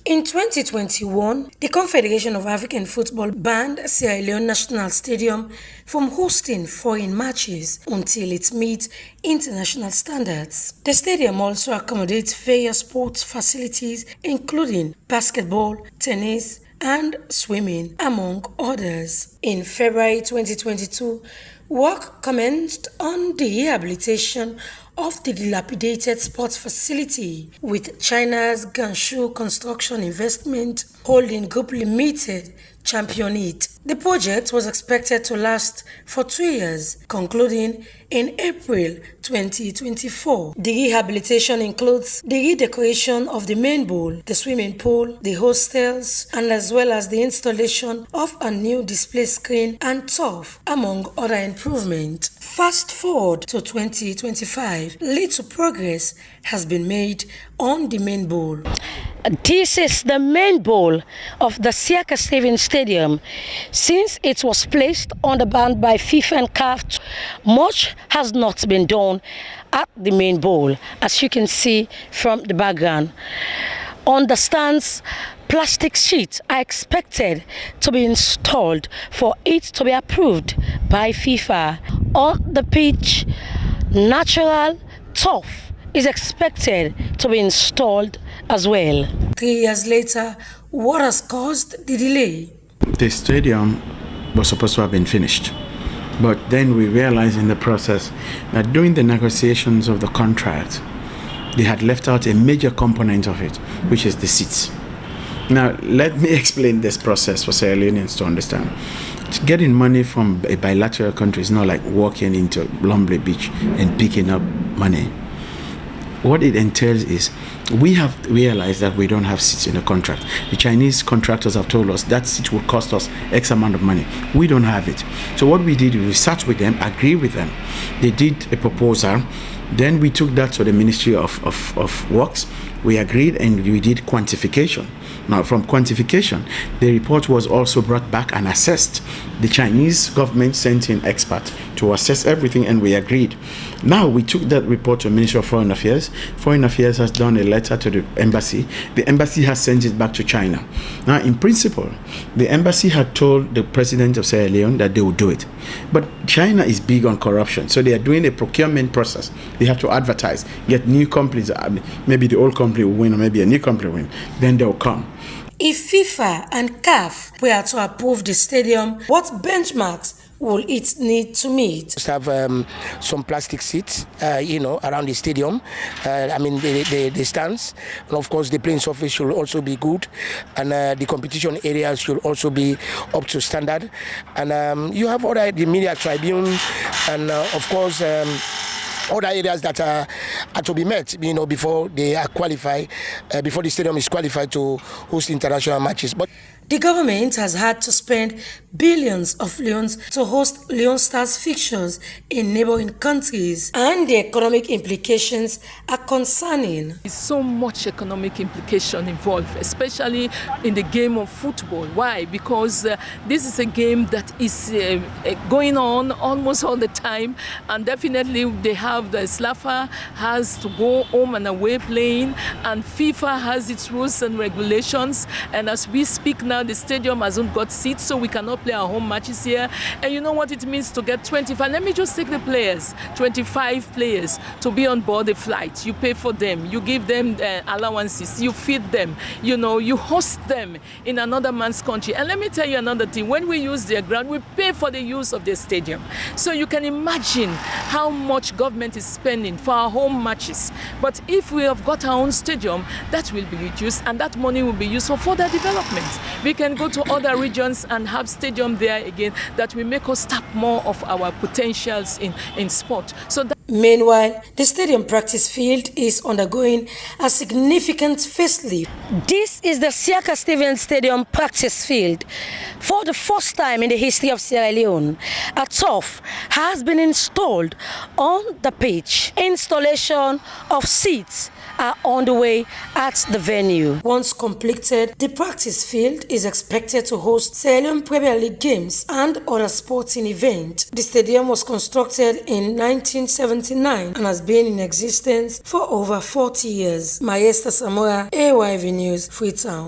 In 2021, the Confederation of African Football banned Sierra Leone National Stadium from hosting foreign matches until it meets international standards. The stadium also accommodates various sports facilities including basketball, tennis, and swimming, among others. In February 2022, work commenced on the rehabilitation of the dilapidated sports facility, with China's Ganshu Construction Investment Holding Group Limited champion it. The project was expected to last for 2 years, concluding in April 2024. The rehabilitation includes the redecoration of the main bowl, the swimming pool, the hostels, and as well as the installation of a new display screen and turf, among other improvements. Fast forward to 2025, little progress has been made on the main bowl. This is the main bowl of the Siaka Stevens Stadium. Since it was placed on the ban by FIFA and CAF, much has not been done at the main bowl, as you can see from the background. On the stands, plastic sheets are expected to be installed for it to be approved by FIFA. On the pitch, natural turf is expected to be installed as well. 3 years later, what has caused the delay? The stadium was supposed to have been finished, but then we realized in the process that during the negotiations of the contract, they had left out a major component of it, which is the seats. Now, let me explain this process for Sierra Leoneans to understand. Getting money from a bilateral country is not like walking into Lumley Beach and picking up money. What it entails is we have realized that we don't have seats in the contract. The Chinese contractors have told us that seat will cost us X amount of money. We don't have it. So what we did is we sat with them, agreed with them. They did a proposal. Then we took that to the Ministry of Works. We agreed and we did quantification. Now, from quantification, the report was also brought back and assessed. The Chinese government sent in experts to assess everything, and we agreed. Now, we took that report to the Ministry of Foreign Affairs. Foreign Affairs has done a letter to the embassy. The embassy has sent it back to China. Now, in principle, the embassy had told the president of Sierra Leone that they would do it. But China is big on corruption, so they are doing a procurement process. They have to advertise, get new companies. Maybe the old company will win, or maybe a new company will win. Then they'll come. If FIFA and CAF were to approve the stadium, what benchmarks will it need to meet? Just have some plastic seats, around the stadium. The stands, and of course the playing surface should also be good, and the competition areas should also be up to standard. And you have the media tribune, and of course. Other areas that are to be met, before they are qualified, before the stadium is qualified to host international matches. But the government has had to spend billions of loans to host Leone'S fixtures in neighboring countries, and the economic implications are concerning. There's so much economic implication involved, especially in the game of football. Why? Because this is a game that is going on almost all the time, and definitely they have the SLAFA has to go home and away playing, and FIFA has its rules and regulations, and as we speak now, the stadium hasn't got seats, so we cannot play our home matches here. And you know what it means to get 25. Let me just take the players, 25 players to be on board the flight. You pay for them, you give them allowances, you feed them, you host them in another man's country. And let me tell you another thing, when we use their ground, we pay for the use of the stadium. So you can imagine how much government is spending for our home matches. But if we have got our own stadium, that will be reduced, and that money will be used for further development. We can go to other regions and have stadium there again that will make us tap more of our potentials in sport. Meanwhile, the stadium practice field is undergoing a significant facelift. This is the Siaka Stevens Stadium practice field. For the first time in the history of Sierra Leone, a turf has been installed on the pitch. Installation of seats are on the way at the venue. Once completed, the practice field is expected to host Sierra Leone Premier League games and other sporting events. The stadium was constructed in 1979 and has been in existence for over 40 years. Maesta Samora, AYV News, Freetown.